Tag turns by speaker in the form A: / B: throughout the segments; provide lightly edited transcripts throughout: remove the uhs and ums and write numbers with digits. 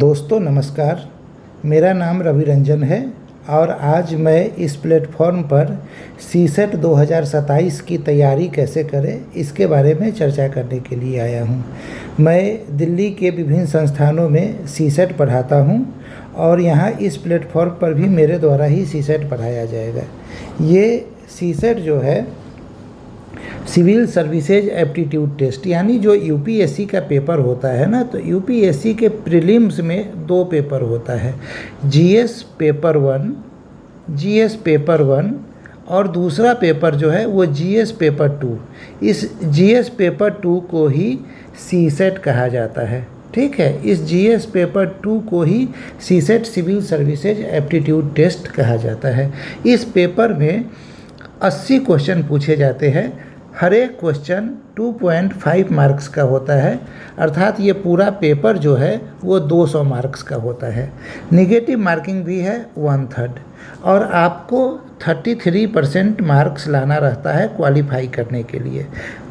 A: दोस्तों नमस्कार, मेरा नाम रवि रंजन है और आज मैं इस प्लेटफॉर्म पर सीसेट 2027 की तैयारी कैसे करें इसके बारे में चर्चा करने के लिए आया हूं। मैं दिल्ली के विभिन्न संस्थानों में सीसेट पढ़ाता हूं और यहां इस प्लेटफॉर्म पर भी मेरे द्वारा ही सीसेट पढ़ाया जाएगा। ये सीसेट जो है सिविल सर्विसेज एप्टीट्यूड टेस्ट, यानी जो यूपीएससी का पेपर होता है ना, तो यूपीएससी के प्रीलिम्स में दो पेपर होता है, जीएस पेपर वन और दूसरा पेपर जो है वो जीएस पेपर 2। इस जीएस पेपर 2 को ही सीसेट कहा जाता है। ठीक है, इस जीएस पेपर 2 को ही CSAT civil services aptitude test कहा जाता है। इस पेपर में 80 क्वेश्चन पूछे जाते हैं। हर एक क्वेश्चन 2.5 मार्क्स का होता है, अर्थात ये पूरा पेपर जो है वो 200 मार्क्स का होता है। नेगेटिव मार्किंग भी है 1/3 और आपको 33% मार्क्स लाना रहता है क्वालिफाई करने के लिए।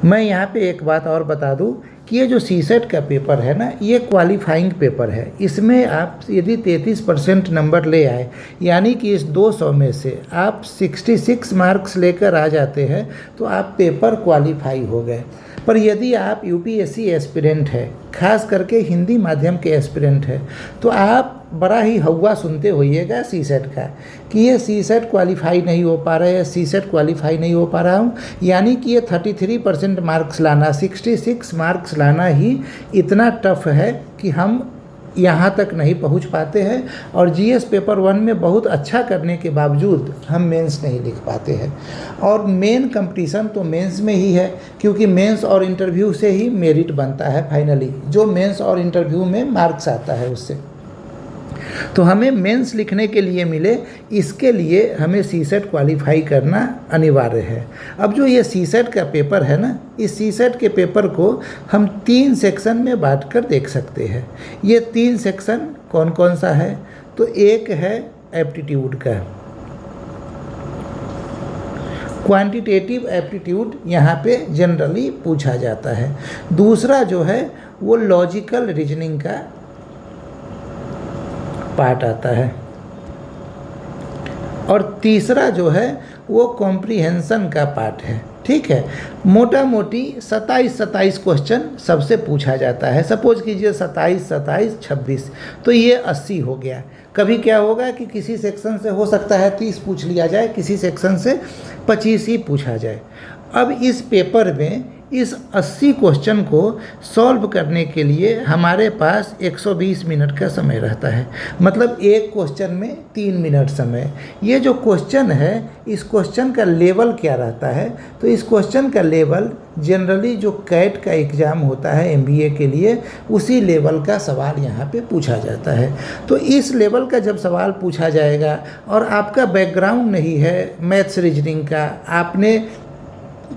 A: मैं यहाँ पे एक बात और बता दूँ कि ये जो सीसेट का पेपर है ना, ये क्वालिफाइंग पेपर है। इसमें आप यदि 33% नंबर ले आए, यानी कि इस 200 में से आप 66 मार्क्स लेकर आ जाते हैं, तो आप पेपर क्वालिफाई हो गए। पर यदि आप यूपीएससी एस्पिरेंट है, खास करके हिंदी माध्यम के एस्पिरेंट है, तो आप बड़ा ही हौवा सुनते होइएगा सीसेट का कि ये सीसेट क्वालिफाई नहीं हो पा रहे हैं, सीसेट क्वालिफाई नहीं हो पा रहा हूँ। यानी कि ये 33% मार्क्स लाना, 66 मार्क्स लाना ही इतना टफ है कि हम यहाँ तक नहीं पहुँच पाते हैं और जीएस पेपर 1 में बहुत अच्छा करने के बावजूद हम मेंस नहीं लिख पाते हैं। और मेन कंपटीशन तो मेंस में ही है, क्योंकि मेंस और इंटरव्यू से ही मेरिट बनता है फाइनली, जो मेंस और इंटरव्यू में मार्क्स आता है उससे। तो हमें मेंस लिखने के लिए मिले, इसके लिए हमें सीसेट क्वालिफाई करना अनिवार्य है। अब जो ये सीसेट का पेपर है ना, इस सीसेट के पेपर को हम 3 सेक्शन में बांटकर देख सकते हैं। ये 3 सेक्शन कौन कौन सा है? तो एक है एप्टीट्यूड का, क्वांटिटेटिव एप्टीट्यूड यहाँ पे जनरली पूछा जाता है। दूसरा जो है वो लॉजिकल रीजनिंग का पार्ट आता है और तीसरा जो है वो कॉम्प्रिहेंशन का पार्ट है। ठीक है, मोटा मोटी 27 क्वेश्चन सबसे पूछा जाता है। सपोज कीजिए 27, 26, तो ये 80 हो गया। कभी क्या होगा कि किसी सेक्शन से हो सकता है 30 पूछ लिया जाए, किसी सेक्शन से 25 ही पूछा जाए। अब इस पेपर में इस 80 क्वेश्चन को सॉल्व करने के लिए हमारे पास 120 मिनट का समय रहता है, मतलब एक क्वेश्चन में 3 मिनट समय। ये जो क्वेश्चन है, इस क्वेश्चन का लेवल क्या रहता है? तो इस क्वेश्चन का लेवल जनरली जो कैट का एग्ज़ाम होता है एमबीए के लिए, उसी लेवल का सवाल यहाँ पे पूछा जाता है। तो इस लेवल का जब सवाल पूछा जाएगा और आपका बैकग्राउंड नहीं है मैथ्स रीजनिंग का, आपने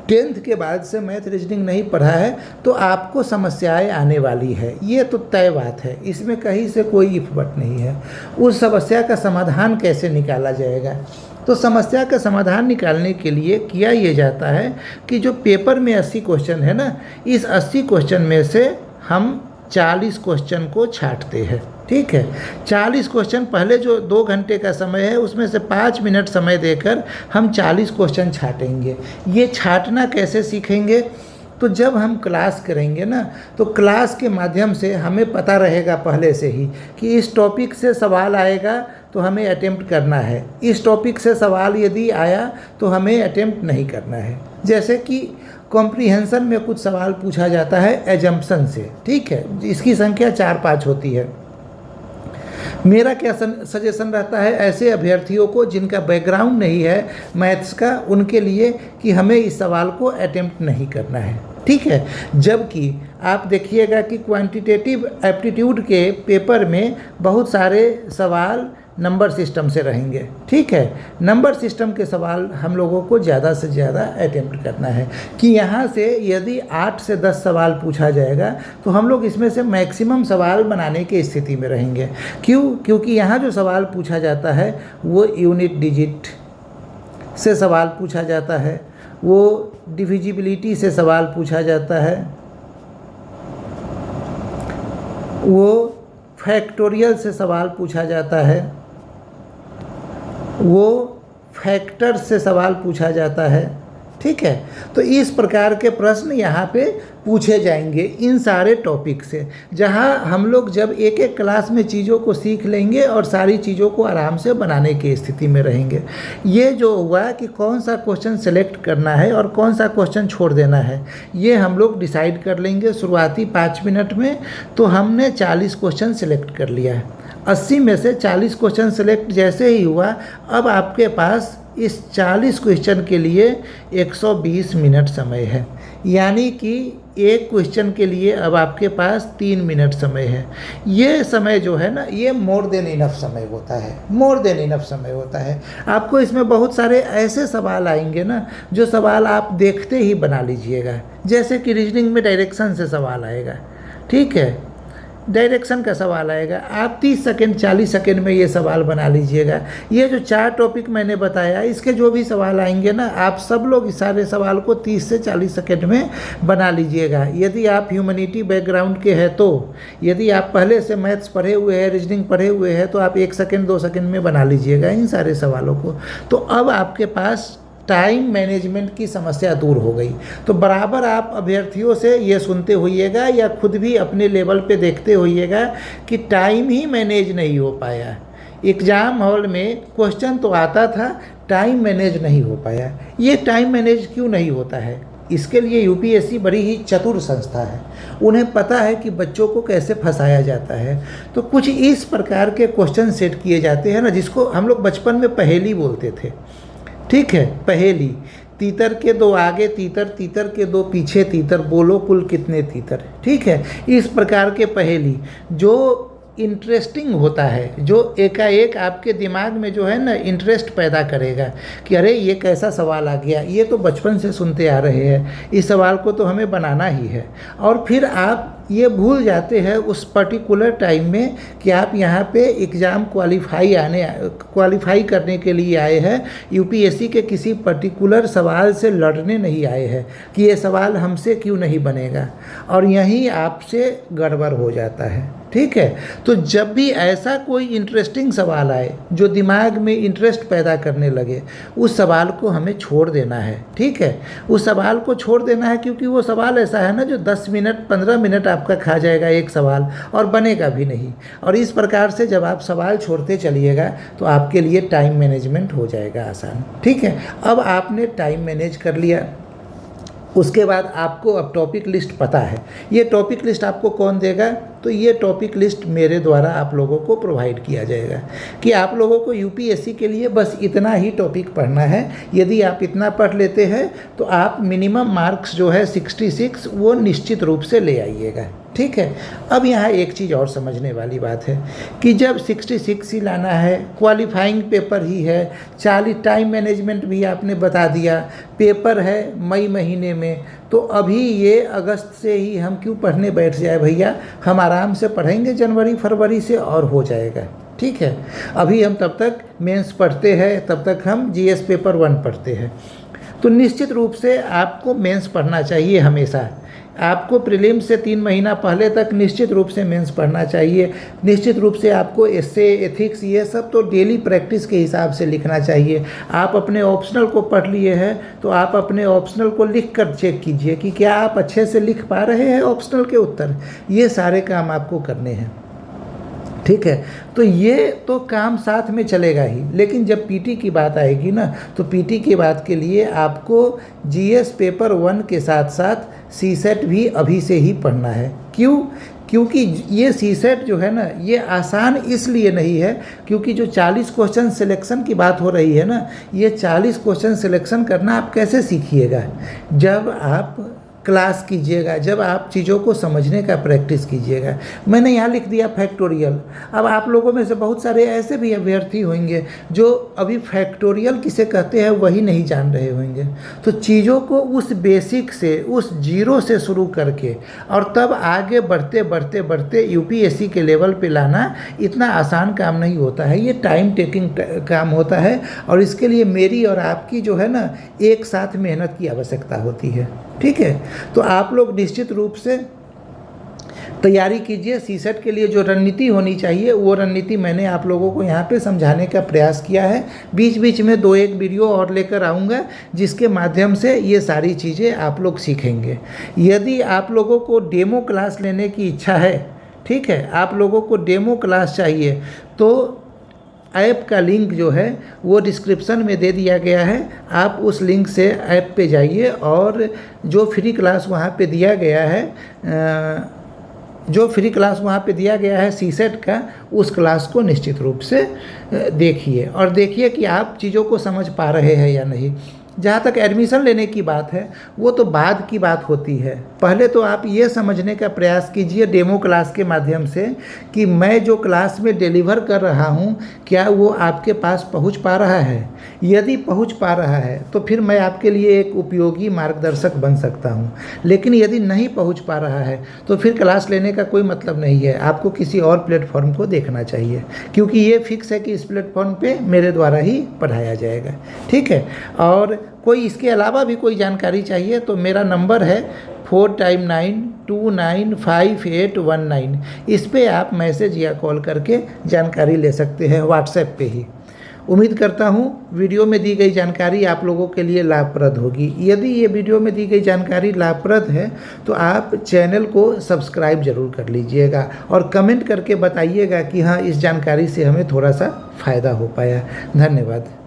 A: 10th के बाद से मैथ रीजनिंग नहीं पढ़ा है, तो आपको समस्याएं आने वाली है। ये तो तय बात है, इसमें कहीं से कोई इफ बट नहीं है। उस समस्या का समाधान कैसे निकाला जाएगा? तो समस्या का समाधान निकालने के लिए किया ये जाता है कि जो पेपर में 80 क्वेश्चन है ना, इस 80 क्वेश्चन में से हम 40 क्वेश्चन को छांटते हैं। ठीक है, 40 क्वेश्चन, पहले जो 2 घंटे का समय है उसमें से 5 मिनट समय देकर हम 40 क्वेश्चन छांटेंगे। ये छांटना कैसे सीखेंगे? तो जब हम क्लास करेंगे ना, तो क्लास के माध्यम से हमें पता रहेगा पहले से ही कि इस टॉपिक से सवाल आएगा तो हमें अटेम्प्ट करना है, इस टॉपिक से सवाल यदि आया तो हमें अटेम्प्ट नहीं करना है। जैसे कि कॉम्प्रिहेंशन में कुछ सवाल पूछा जाता है एजम्पशन से। ठीक है, इसकी संख्या 4-5 होती है। मेरा क्या सजेशन रहता है ऐसे अभ्यर्थियों को जिनका बैकग्राउंड नहीं है मैथ्स का, उनके लिए कि हमें इस सवाल को अटेम्प्ट नहीं करना है। ठीक है, जबकि आप देखिएगा कि क्वांटिटेटिव एप्टीट्यूड के पेपर में बहुत सारे सवाल नंबर सिस्टम से रहेंगे। ठीक है, नंबर सिस्टम के सवाल हम लोगों को ज़्यादा से ज़्यादा अटेम्प्ट करना है कि यहाँ से यदि 8 से 10 सवाल पूछा जाएगा तो हम लोग इसमें से मैक्सिमम सवाल बनाने की स्थिति में रहेंगे। क्यों? क्योंकि यहाँ जो सवाल पूछा जाता है वो यूनिट डिजिट से सवाल पूछा जाता है, वो डिविजिबिलिटी से सवाल पूछा जाता है, वो फैक्टोरियल से सवाल पूछा जाता है, वो फैक्टर से सवाल पूछा जाता है। ठीक है, तो इस प्रकार के प्रश्न यहाँ पे पूछे जाएंगे इन सारे टॉपिक से, जहाँ हम लोग जब एक एक क्लास में चीज़ों को सीख लेंगे और सारी चीज़ों को आराम से बनाने की स्थिति में रहेंगे। ये जो हुआ कि कौन सा क्वेश्चन सेलेक्ट करना है और कौन सा क्वेश्चन छोड़ देना है, ये हम लोग डिसाइड कर लेंगे शुरुआती 5 मिनट में। तो हमने 40 क्वेश्चन सेलेक्ट कर लिया है। 80 में से 40 क्वेश्चन सेलेक्ट जैसे ही हुआ, अब आपके पास इस 40 क्वेश्चन के लिए 120 मिनट समय है, यानी कि एक क्वेश्चन के लिए अब आपके पास 3 मिनट समय है। ये समय जो है ना, ये मोर देन इनफ समय होता है, मोर देन इनफ समय होता है। आपको इसमें बहुत सारे ऐसे सवाल आएंगे ना, जो सवाल आप देखते ही बना लीजिएगा। जैसे कि रीजनिंग में डायरेक्शन से सवाल आएगा, ठीक है, डायरेक्शन का सवाल आएगा, आप 30 सेकंड 40 सेकंड में ये सवाल बना लीजिएगा। ये जो 4 टॉपिक मैंने बताया, इसके जो भी सवाल आएंगे ना, आप सब लोग इस सारे सवाल को 30 से 40 सेकंड में बना लीजिएगा। यदि आप ह्यूमैनिटी बैकग्राउंड के हैं तो, यदि आप पहले से मैथ्स पढ़े हुए हैं, रीजनिंग पढ़े हुए हैं, तो आप 1 सेकंड 2 सेकंड में बना लीजिएगा इन सारे सवालों को। तो अब आपके पास टाइम मैनेजमेंट की समस्या दूर हो गई। तो बराबर आप अभ्यर्थियों से ये सुनते होइएगा या खुद भी अपने लेवल पे देखते होइएगा कि टाइम ही मैनेज नहीं हो पाया। एग्ज़ाम हॉल में क्वेश्चन तो आता था, टाइम मैनेज नहीं हो पाया। ये टाइम मैनेज क्यों नहीं होता है? इसके लिए यूपीएससी बड़ी ही चतुर संस्था है। उन्हें पता है कि बच्चों को कैसे फंसाया जाता है। तो कुछ इस प्रकार के क्वेश्चन सेट किए जाते हैं ना, जिसको हम लोग बचपन में पहेली बोलते थे। ठीक है, पहेली, तीतर के 2 आगे तीतर, तीतर के 2 पीछे तीतर, बोलो कुल कितने तीतर। ठीक है, इस प्रकार के पहेली जो इंटरेस्टिंग होता है, जो एकाएक आपके दिमाग में जो है ना इंटरेस्ट पैदा करेगा कि अरे ये कैसा सवाल आ गया, ये तो बचपन से सुनते आ रहे हैं, इस सवाल को तो हमें बनाना ही है। और फिर आप ये भूल जाते हैं उस पर्टिकुलर टाइम में कि आप यहाँ पे एग्ज़ाम क्वालिफाई करने के लिए आए हैं, यूपीएससी के किसी पर्टिकुलर सवाल से लड़ने नहीं आए हैं कि ये सवाल हमसे क्यों नहीं बनेगा, और यहीं आपसे गड़बड़ हो जाता है। ठीक है, तो जब भी ऐसा कोई इंटरेस्टिंग सवाल आए जो दिमाग में इंटरेस्ट पैदा करने लगे, उस सवाल को हमें छोड़ देना है। ठीक है, उस सवाल को छोड़ देना है, क्योंकि वो सवाल ऐसा है ना जो 10 मिनट 15 मिनट आपका खा जाएगा एक सवाल, और बनेगा भी नहीं। और इस प्रकार से जब आप सवाल छोड़ते चलिएगा तो आपके लिए टाइम मैनेजमेंट हो जाएगा आसान। ठीक है, अब आपने टाइम मैनेज कर लिया, उसके बाद आपको अब टॉपिक लिस्ट पता है। ये टॉपिक लिस्ट आपको कौन देगा? तो ये टॉपिक लिस्ट मेरे द्वारा आप लोगों को प्रोवाइड किया जाएगा कि आप लोगों को यूपीएससी के लिए बस इतना ही टॉपिक पढ़ना है। यदि आप इतना पढ़ लेते हैं तो आप मिनिमम मार्क्स जो है 66 वो निश्चित रूप से ले आइएगा। ठीक है, अब यहाँ एक चीज़ और समझने वाली बात है कि जब 66 ही लाना है, क्वालिफाइंग पेपर ही है, 40 टाइम मैनेजमेंट भी आपने बता दिया, पेपर है मई महीने में, तो अभी ये अगस्त से ही हम क्यों पढ़ने बैठ जाए भैया? हम आराम से पढ़ेंगे जनवरी फरवरी से और हो जाएगा। ठीक है, अभी हम तब तक मेंस पढ़ते हैं, तब तक हम जीएस पेपर 1 पढ़ते हैं। तो निश्चित रूप से आपको मेंस पढ़ना चाहिए हमेशा। आपको प्रीलिम से 3 महीना पहले तक निश्चित रूप से मेंस पढ़ना चाहिए। निश्चित रूप से आपको एस्से, एथिक्स, ये सब तो डेली प्रैक्टिस के हिसाब से लिखना चाहिए। आप अपने ऑप्शनल को पढ़ लिए हैं तो आप अपने ऑप्शनल को लिख कर चेक कीजिए कि क्या आप अच्छे से लिख पा रहे हैं ऑप्शनल के उत्तर। ये सारे काम आपको करने हैं। ठीक है, तो ये तो काम साथ में चलेगा ही, लेकिन जब पीटी की बात आएगी ना, तो पीटी की बात के लिए आपको जीएस पेपर 1 के साथ साथ सीसेट भी अभी से ही पढ़ना है। क्यों? क्योंकि ये सीसेट जो है ना, ये आसान इसलिए नहीं है क्योंकि जो 40 क्वेश्चन सिलेक्शन की बात हो रही है ना, ये 40 क्वेश्चन सिलेक्शन करना आप कैसे सीखिएगा? जब आप क्लास कीजिएगा, जब आप चीज़ों को समझने का प्रैक्टिस कीजिएगा। मैंने यहाँ लिख दिया फैक्टोरियल। अब आप लोगों में से बहुत सारे ऐसे भी अभ्यर्थी होंगे जो अभी फैक्टोरियल किसे कहते हैं वही नहीं जान रहे होंगे। तो चीज़ों को उस बेसिक से, उस जीरो से शुरू करके और तब आगे बढ़ते बढ़ते बढ़ते यूपीएससी के लेवल पे लाना इतना आसान काम नहीं होता है। ये टाइम टेकिंग काम होता है और इसके लिए मेरी और आपकी जो है ना एक साथ मेहनत की आवश्यकता होती है। ठीक है, तो आप लोग निश्चित रूप से तैयारी कीजिए। सीसेट के लिए जो रणनीति होनी चाहिए वो रणनीति मैंने आप लोगों को यहाँ पे समझाने का प्रयास किया है। बीच बीच में 2-1 वीडियो और लेकर आऊँगा जिसके माध्यम से ये सारी चीज़ें आप लोग सीखेंगे। यदि आप लोगों को डेमो क्लास लेने की इच्छा है, ठीक है, आप लोगों को डेमो क्लास चाहिए, तो ऐप का लिंक जो है वो डिस्क्रिप्शन में दे दिया गया है। आप उस लिंक से ऐप पे जाइए और जो फ्री क्लास वहाँ पे दिया गया है सीसेट का, उस क्लास को निश्चित रूप से देखिए और देखिए कि आप चीज़ों को समझ पा रहे हैं या नहीं। जहाँ तक एडमिशन लेने की बात है वो तो बाद की बात होती है। पहले तो आप ये समझने का प्रयास कीजिए डेमो क्लास के माध्यम से कि मैं जो क्लास में डिलीवर कर रहा हूँ क्या वो आपके पास पहुँच पा रहा है। यदि पहुँच पा रहा है तो फिर मैं आपके लिए एक उपयोगी मार्गदर्शक बन सकता हूँ, लेकिन यदि नहीं पहुँच पा रहा है तो फिर क्लास लेने का कोई मतलब नहीं है। आपको किसी और प्लेटफॉर्म को देखना चाहिए, क्योंकि ये फिक्स है कि इस प्लेटफॉर्म पे मेरे द्वारा ही पढ़ाया जाएगा, ठीक है। और कोई इसके अलावा भी कोई जानकारी चाहिए तो मेरा नंबर है 499295819। इस पे आप मैसेज या कॉल करके जानकारी ले सकते हैं, व्हाट्सएप पे ही। उम्मीद करता हूँ वीडियो में दी गई जानकारी आप लोगों के लिए लाभप्रद होगी। यदि ये वीडियो में दी गई जानकारी लाभप्रद है तो आप चैनल को सब्सक्राइब ज़रूर कर लीजिएगा और कमेंट करके बताइएगा कि हाँ, इस जानकारी से हमें थोड़ा सा फ़ायदा हो पाया। धन्यवाद।